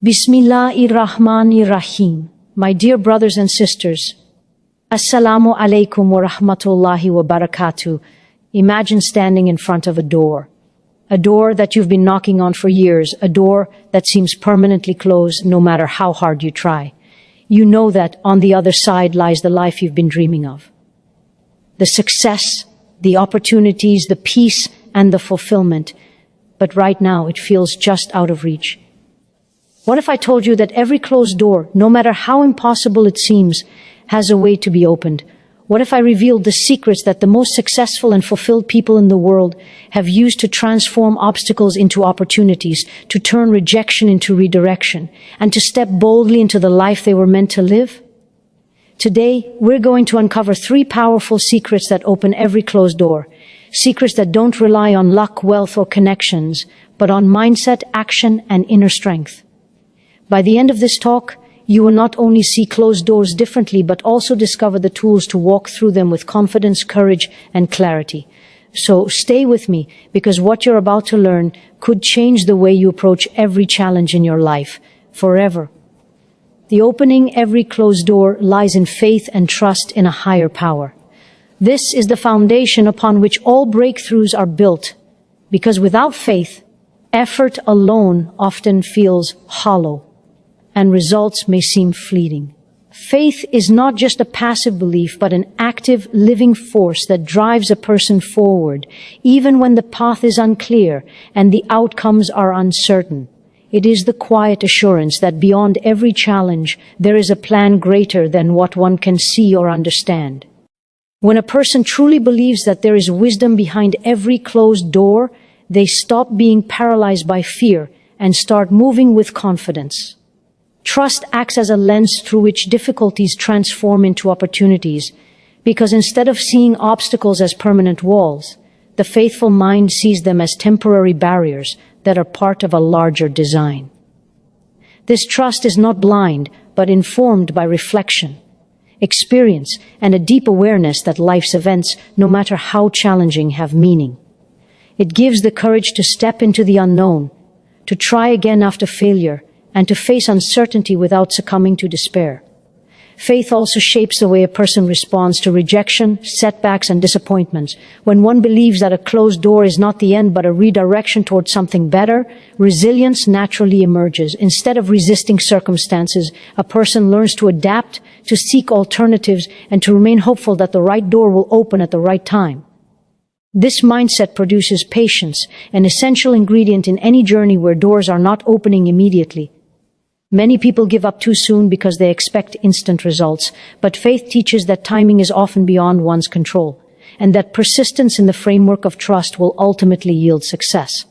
Bismillahirrahmanirrahim. My dear brothers and sisters, Assalamu alaikum wa rahmatullahi wa barakatuh. Imagine standing in front of a door that you've been knocking on for years, a door that seems permanently closed no matter how hard you try. You know that on the other side lies the life you've been dreaming of. The success, the opportunities, the peace, and the fulfillment. But right now it feels just out of reach. What if I told you that every closed door, no matter how impossible it seems, has a way to be opened? What if I revealed the secrets that the most successful and fulfilled people in the world have used to transform obstacles into opportunities, to turn rejection into redirection, and to step boldly into the life they were meant to live? Today, we're going to uncover 3 powerful secrets that open every closed door. Secrets that don't rely on luck, wealth, or connections, but on mindset, action, and inner strength. By the end of this talk, you will not only see closed doors differently, but also discover the tools to walk through them with confidence, courage, and clarity. So stay with me, because what you're about to learn could change the way you approach every challenge in your life, forever. The opening every closed door lies in faith and trust in a higher power. This is the foundation upon which all breakthroughs are built, because without faith, effort alone often feels hollow, and results may seem fleeting. Faith is not just a passive belief, but an active, living force that drives a person forward, even when the path is unclear and the outcomes are uncertain. It is the quiet assurance that beyond every challenge, there is a plan greater than what one can see or understand. When a person truly believes that there is wisdom behind every closed door, they stop being paralyzed by fear and start moving with confidence. Trust acts as a lens through which difficulties transform into opportunities, because instead of seeing obstacles as permanent walls, the faithful mind sees them as temporary barriers that are part of a larger design. This trust is not blind, but informed by reflection, experience, and a deep awareness that life's events, no matter how challenging, have meaning. It gives the courage to step into the unknown, to try again after failure, and to face uncertainty without succumbing to despair. Faith also shapes the way a person responds to rejection, setbacks, and disappointments. When one believes that a closed door is not the end but a redirection towards something better, resilience naturally emerges. Instead of resisting circumstances, a person learns to adapt, to seek alternatives, and to remain hopeful that the right door will open at the right time. This mindset produces patience, an essential ingredient in any journey where doors are not opening immediately. Many people give up too soon because they expect instant results, but faith teaches that timing is often beyond one's control, and that persistence in the framework of trust will ultimately yield success.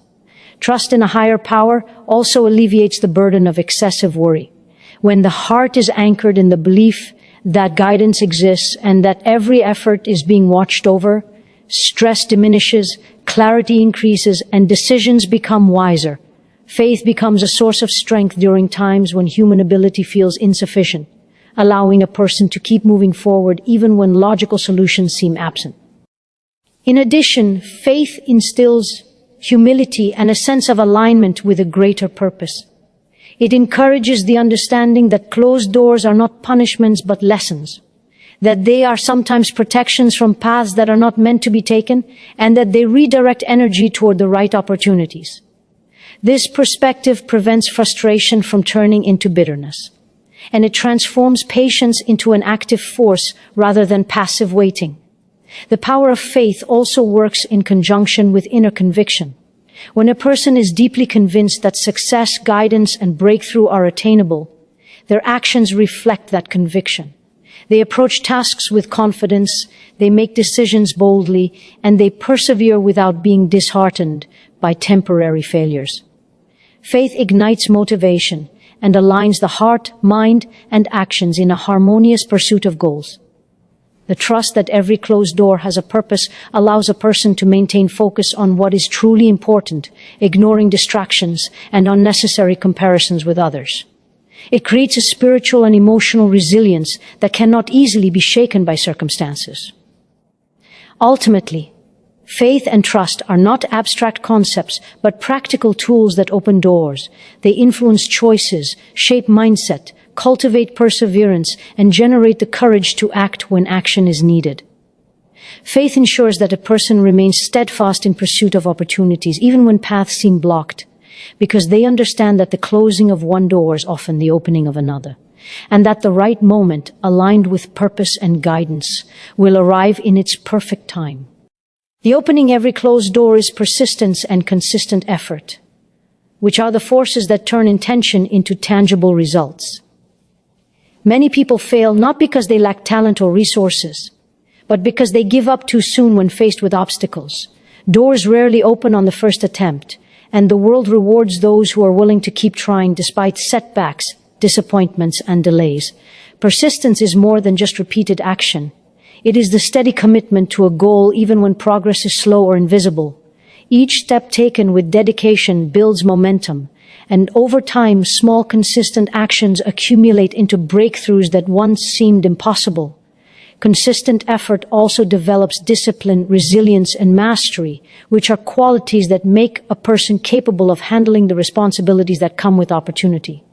Trust in a higher power also alleviates the burden of excessive worry. When the heart is anchored in the belief that guidance exists and that every effort is being watched over, stress diminishes, clarity increases, and decisions become wiser. Faith becomes a source of strength during times when human ability feels insufficient, allowing a person to keep moving forward even when logical solutions seem absent. In addition, faith instills humility and a sense of alignment with a greater purpose. It encourages the understanding that closed doors are not punishments but lessons, that they are sometimes protections from paths that are not meant to be taken, and that they redirect energy toward the right opportunities. This perspective prevents frustration from turning into bitterness, and it transforms patience into an active force rather than passive waiting. The power of faith also works in conjunction with inner conviction. When a person is deeply convinced that success, guidance, and breakthrough are attainable, their actions reflect that conviction. They approach tasks with confidence, they make decisions boldly, and they persevere without being disheartened by temporary failures. Faith ignites motivation and aligns the heart, mind, and actions in a harmonious pursuit of goals. The trust that every closed door has a purpose allows a person to maintain focus on what is truly important, ignoring distractions and unnecessary comparisons with others. It creates a spiritual and emotional resilience that cannot easily be shaken by circumstances. Ultimately, Faith and trust are not abstract concepts, but practical tools that open doors. They influence choices, shape mindset, cultivate perseverance, and generate the courage to act when action is needed. Faith ensures that a person remains steadfast in pursuit of opportunities, even when paths seem blocked, because they understand that the closing of one door is often the opening of another, and that the right moment, aligned with purpose and guidance, will arrive in its perfect time. The opening every closed door is persistence and consistent effort, which are the forces that turn intention into tangible results. Many people fail not because they lack talent or resources, but because they give up too soon when faced with obstacles. Doors rarely open on the first attempt, and the world rewards those who are willing to keep trying despite setbacks, disappointments, and delays. Persistence is more than just repeated action. It is the steady commitment to a goal even when progress is slow or invisible. Each step taken with dedication builds momentum, and over time, small, consistent actions accumulate into breakthroughs that once seemed impossible. Consistent effort also develops discipline, resilience, and mastery, which are qualities that make a person capable of handling the responsibilities that come with opportunity.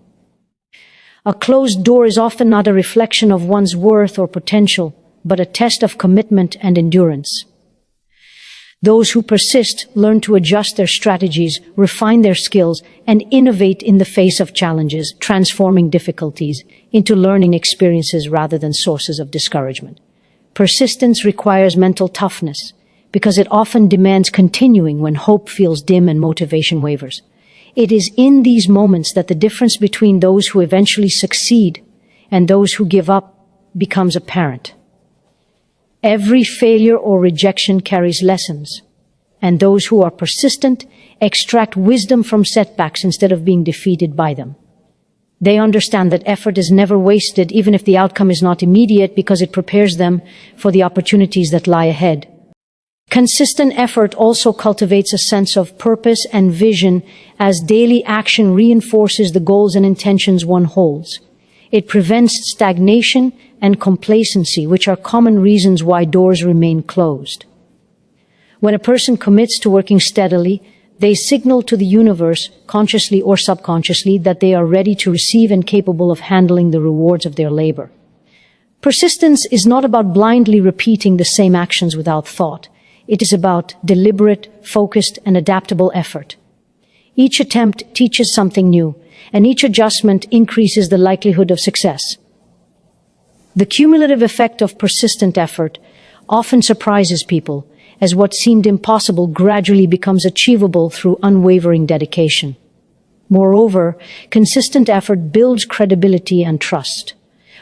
A closed door is often not a reflection of one's worth or potential, but a test of commitment and endurance. Those who persist learn to adjust their strategies, refine their skills, and innovate in the face of challenges, transforming difficulties into learning experiences rather than sources of discouragement. Persistence requires mental toughness because it often demands continuing when hope feels dim and motivation wavers. It is in these moments that the difference between those who eventually succeed and those who give up becomes apparent. Every failure or rejection carries lessons, and those who are persistent extract wisdom from setbacks instead of being defeated by them. They understand that effort is never wasted, even if the outcome is not immediate, because it prepares them for the opportunities that lie ahead. Consistent effort also cultivates a sense of purpose and vision as daily action reinforces the goals and intentions one holds. It prevents stagnation and complacency, which are common reasons why doors remain closed. When a person commits to working steadily, they signal to the universe, consciously or subconsciously, that they are ready to receive and capable of handling the rewards of their labor. Persistence is not about blindly repeating the same actions without thought. It is about deliberate, focused, and adaptable effort. Each attempt teaches something new, and each adjustment increases the likelihood of success. The cumulative effect of persistent effort often surprises people, as what seemed impossible gradually becomes achievable through unwavering dedication. Moreover, consistent effort builds credibility and trust.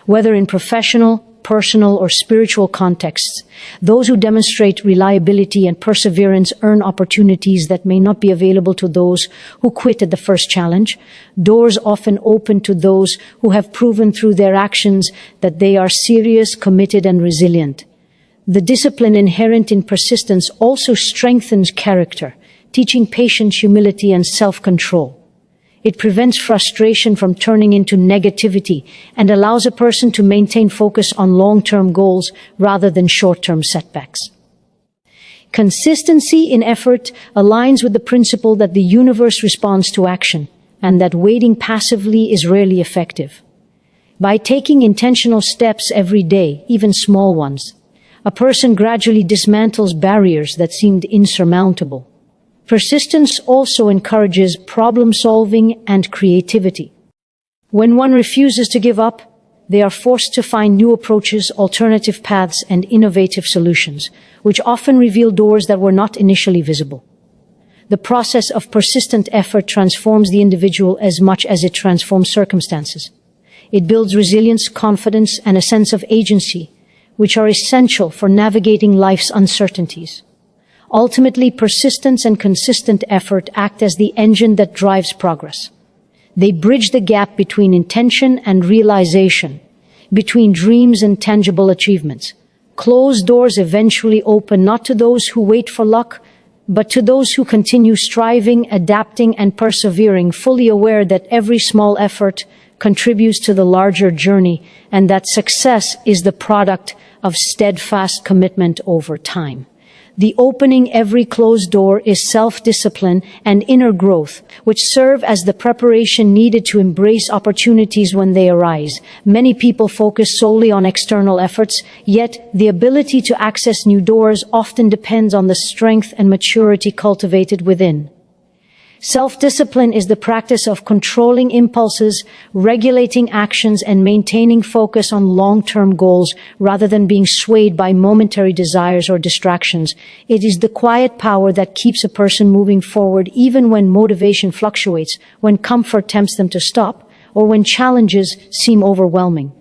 Whether in professional, personal, or spiritual contexts, those who demonstrate reliability and perseverance earn opportunities that may not be available to those who quit at the first challenge. Doors often open to those who have proven through their actions that they are serious, committed, and resilient. The discipline inherent in persistence also strengthens character, teaching patience, humility, and self-control. It prevents frustration from turning into negativity and allows a person to maintain focus on long-term goals rather than short-term setbacks. Consistency in effort aligns with the principle that the universe responds to action and that waiting passively is rarely effective. By taking intentional steps every day, even small ones, a person gradually dismantles barriers that seemed insurmountable. Persistence also encourages problem-solving and creativity. When one refuses to give up, they are forced to find new approaches, alternative paths, and innovative solutions, which often reveal doors that were not initially visible. The process of persistent effort transforms the individual as much as it transforms circumstances. It builds resilience, confidence, and a sense of agency, which are essential for navigating life's uncertainties. Ultimately, persistence and consistent effort act as the engine that drives progress. They bridge the gap between intention and realization, between dreams and tangible achievements. Closed doors eventually open not to those who wait for luck, but to those who continue striving, adapting, and persevering, fully aware that every small effort contributes to the larger journey and that success is the product of steadfast commitment over time. The opening every closed door is self-discipline and inner growth, which serve as the preparation needed to embrace opportunities when they arise. Many people focus solely on external efforts, yet the ability to access new doors often depends on the strength and maturity cultivated within. Self-discipline is the practice of controlling impulses, regulating actions, and maintaining focus on long-term goals rather than being swayed by momentary desires or distractions. It is the quiet power that keeps a person moving forward even when motivation fluctuates, when comfort tempts them to stop, or when challenges seem overwhelming.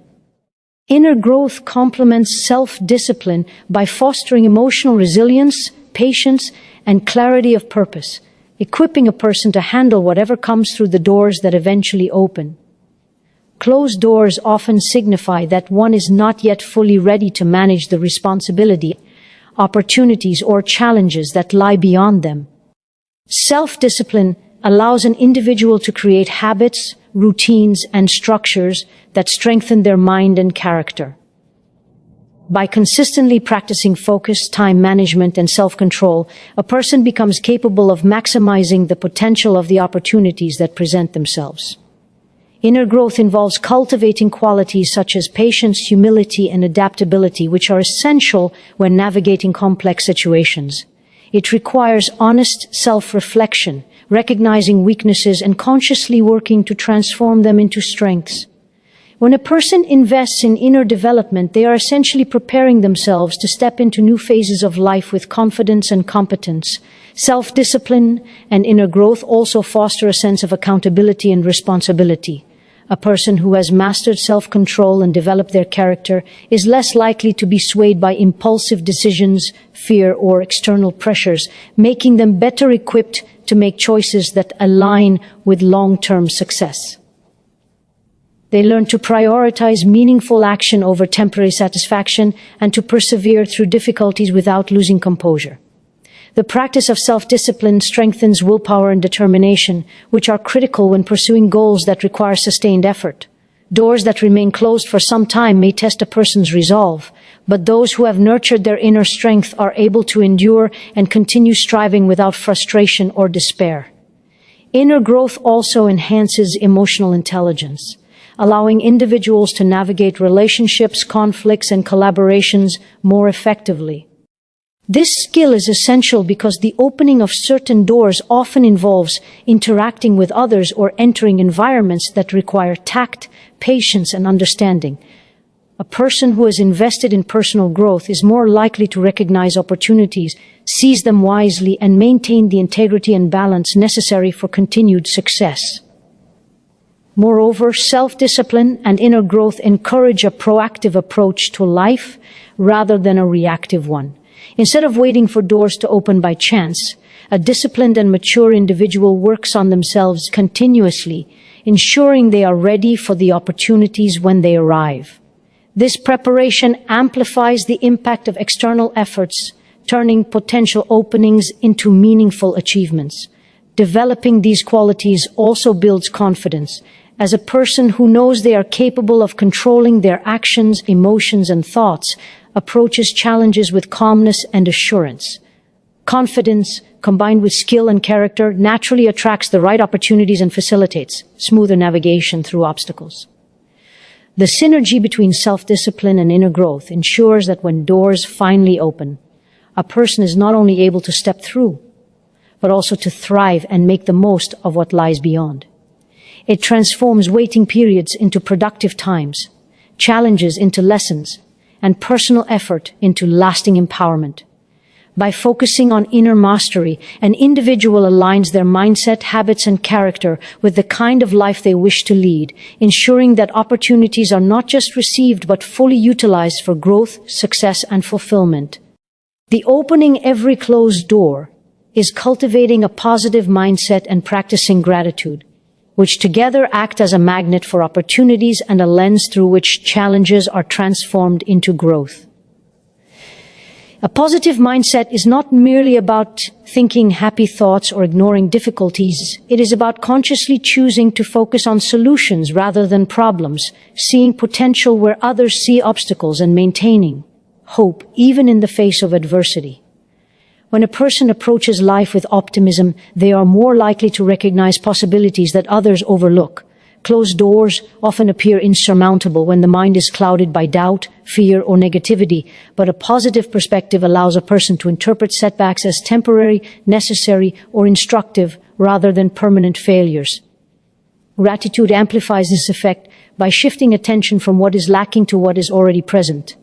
Inner growth complements self-discipline by fostering emotional resilience, patience, and clarity of purpose, equipping a person to handle whatever comes through the doors that eventually open. Closed doors often signify that one is not yet fully ready to manage the responsibility, opportunities, or challenges that lie beyond them. Self-discipline allows an individual to create habits, routines, and structures that strengthen their mind and character. By consistently practicing focus, time management, and self-control, a person becomes capable of maximizing the potential of the opportunities that present themselves. Inner growth involves cultivating qualities such as patience, humility, and adaptability, which are essential when navigating complex situations. It requires honest self-reflection, recognizing weaknesses, and consciously working to transform them into strengths. When a person invests in inner development, they are essentially preparing themselves to step into new phases of life with confidence and competence. Self-discipline and inner growth also foster a sense of accountability and responsibility. A person who has mastered self-control and developed their character is less likely to be swayed by impulsive decisions, fear, or external pressures, making them better equipped to make choices that align with long-term success. They learn to prioritize meaningful action over temporary satisfaction and to persevere through difficulties without losing composure. The practice of self-discipline strengthens willpower and determination, which are critical when pursuing goals that require sustained effort. Doors that remain closed for some time may test a person's resolve, but those who have nurtured their inner strength are able to endure and continue striving without frustration or despair. Inner growth also enhances emotional intelligence, allowing individuals to navigate relationships, conflicts, and collaborations more effectively. This skill is essential because the opening of certain doors often involves interacting with others or entering environments that require tact, patience, and understanding. A person who is invested in personal growth is more likely to recognize opportunities, seize them wisely, and maintain the integrity and balance necessary for continued success. Moreover, self-discipline and inner growth encourage a proactive approach to life rather than a reactive one. Instead of waiting for doors to open by chance, a disciplined and mature individual works on themselves continuously, ensuring they are ready for the opportunities when they arrive. This preparation amplifies the impact of external efforts, turning potential openings into meaningful achievements. Developing these qualities also builds confidence, as a person who knows they are capable of controlling their actions, emotions, and thoughts approaches challenges with calmness and assurance. Confidence, combined with skill and character, naturally attracts the right opportunities and facilitates smoother navigation through obstacles. The synergy between self-discipline and inner growth ensures that when doors finally open, a person is not only able to step through, but also to thrive and make the most of what lies beyond. It transforms waiting periods into productive times, challenges into lessons, and personal effort into lasting empowerment. By focusing on inner mastery, an individual aligns their mindset, habits, and character with the kind of life they wish to lead, ensuring that opportunities are not just received but fully utilized for growth, success, and fulfillment. The opening every closed door is cultivating a positive mindset and practicing gratitude, which together act as a magnet for opportunities and a lens through which challenges are transformed into growth. A positive mindset is not merely about thinking happy thoughts or ignoring difficulties. It is about consciously choosing to focus on solutions rather than problems, seeing potential where others see obstacles, and maintaining hope even in the face of adversity. When a person approaches life with optimism, they are more likely to recognize possibilities that others overlook. Closed doors often appear insurmountable when the mind is clouded by doubt, fear, or negativity, but a positive perspective allows a person to interpret setbacks as temporary, necessary, or instructive rather than permanent failures. Gratitude amplifies this effect by shifting attention from what is lacking to what is already present.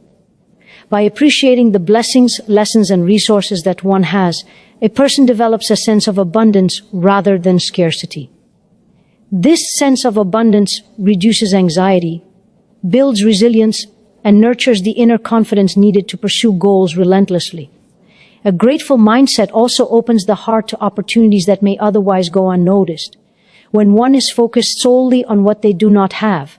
By appreciating the blessings, lessons, and resources that one has, a person develops a sense of abundance rather than scarcity. This sense of abundance reduces anxiety, builds resilience, and nurtures the inner confidence needed to pursue goals relentlessly. A grateful mindset also opens the heart to opportunities that may otherwise go unnoticed. When one is focused solely on what they do not have,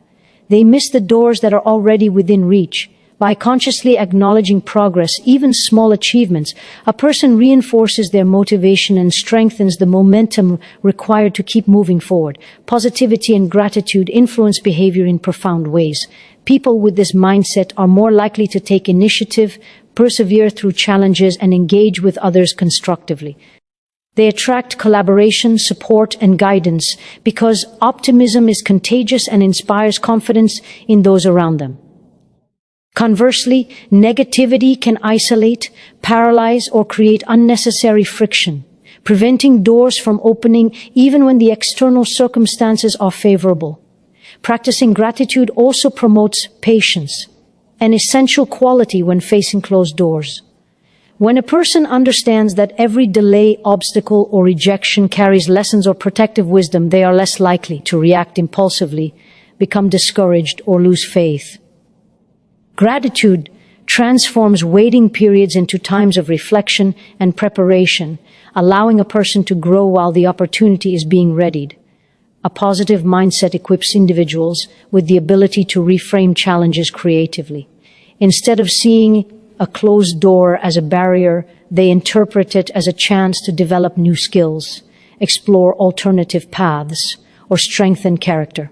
they miss the doors that are already within reach. By consciously acknowledging progress, even small achievements, a person reinforces their motivation and strengthens the momentum required to keep moving forward. Positivity and gratitude influence behavior in profound ways. People with this mindset are more likely to take initiative, persevere through challenges, and engage with others constructively. They attract collaboration, support, and guidance because optimism is contagious and inspires confidence in those around them. Conversely, negativity can isolate, paralyze, or create unnecessary friction, preventing doors from opening even when the external circumstances are favorable. Practicing gratitude also promotes patience, an essential quality when facing closed doors. When a person understands that every delay, obstacle, or rejection carries lessons or protective wisdom, they are less likely to react impulsively, become discouraged, or lose faith. Gratitude transforms waiting periods into times of reflection and preparation, allowing a person to grow while the opportunity is being readied. A positive mindset equips individuals with the ability to reframe challenges creatively. Instead of seeing a closed door as a barrier, they interpret it as a chance to develop new skills, explore alternative paths, or strengthen character.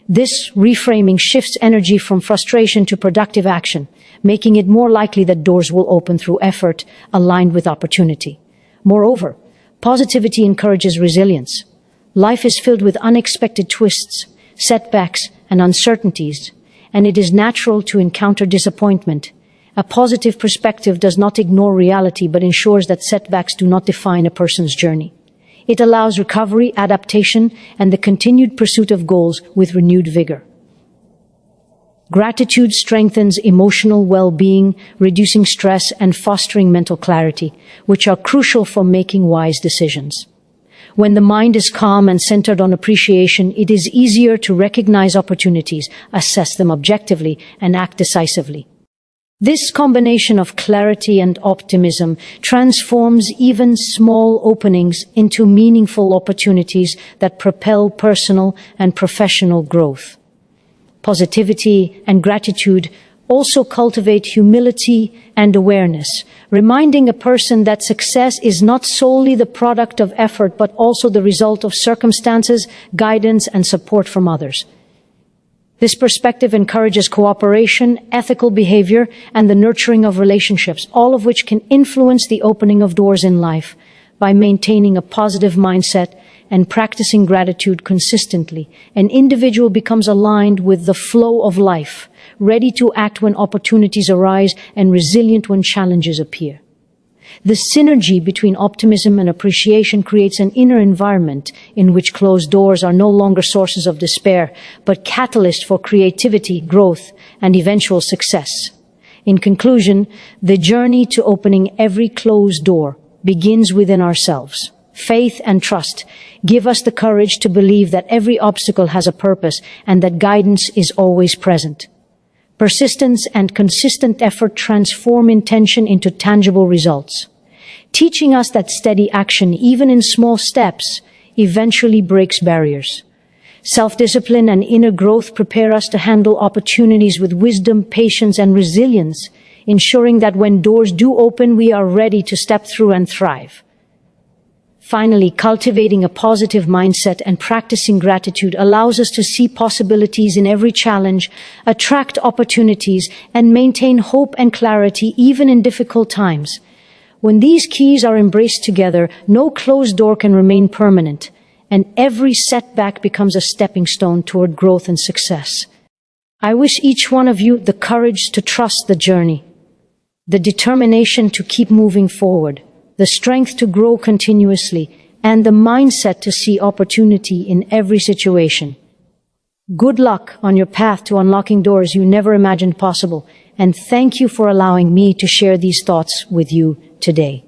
This reframing shifts energy from frustration to productive action, making it more likely that doors will open through effort aligned with opportunity. Moreover, positivity encourages resilience. Life is filled with unexpected twists, setbacks, and uncertainties, and it is natural to encounter disappointment. A positive perspective does not ignore reality but ensures that setbacks do not define a person's journey. It allows recovery, adaptation, and the continued pursuit of goals with renewed vigor. Gratitude strengthens emotional well-being, reducing stress and fostering mental clarity, which are crucial for making wise decisions. When the mind is calm and centered on appreciation, it is easier to recognize opportunities, assess them objectively, and act decisively. This combination of clarity and optimism transforms even small openings into meaningful opportunities that propel personal and professional growth. Positivity and gratitude also cultivate humility and awareness, reminding a person that success is not solely the product of effort but also the result of circumstances, guidance, and support from others. This perspective encourages cooperation, ethical behavior, and the nurturing of relationships, all of which can influence the opening of doors in life. By maintaining a positive mindset and practicing gratitude consistently, an individual becomes aligned with the flow of life, ready to act when opportunities arise and resilient when challenges appear. The synergy between optimism and appreciation creates an inner environment in which closed doors are no longer sources of despair, but catalysts for creativity, growth, and eventual success. In conclusion, the journey to opening every closed door begins within ourselves. Faith and trust give us the courage to believe that every obstacle has a purpose and that guidance is always present. Persistence and consistent effort transform intention into tangible results, teaching us that steady action, even in small steps, eventually breaks barriers. Self-discipline and inner growth prepare us to handle opportunities with wisdom, patience, and resilience, ensuring that when doors do open, we are ready to step through and thrive. Finally, cultivating a positive mindset and practicing gratitude allows us to see possibilities in every challenge, attract opportunities, and maintain hope and clarity even in difficult times. When these keys are embraced together, no closed door can remain permanent, and every setback becomes a stepping stone toward growth and success. I wish each one of you the courage to trust the journey, the determination to keep moving forward, the strength to grow continuously, and the mindset to see opportunity in every situation. Good luck on your path to unlocking doors you never imagined possible, and thank you for allowing me to share these thoughts with you today.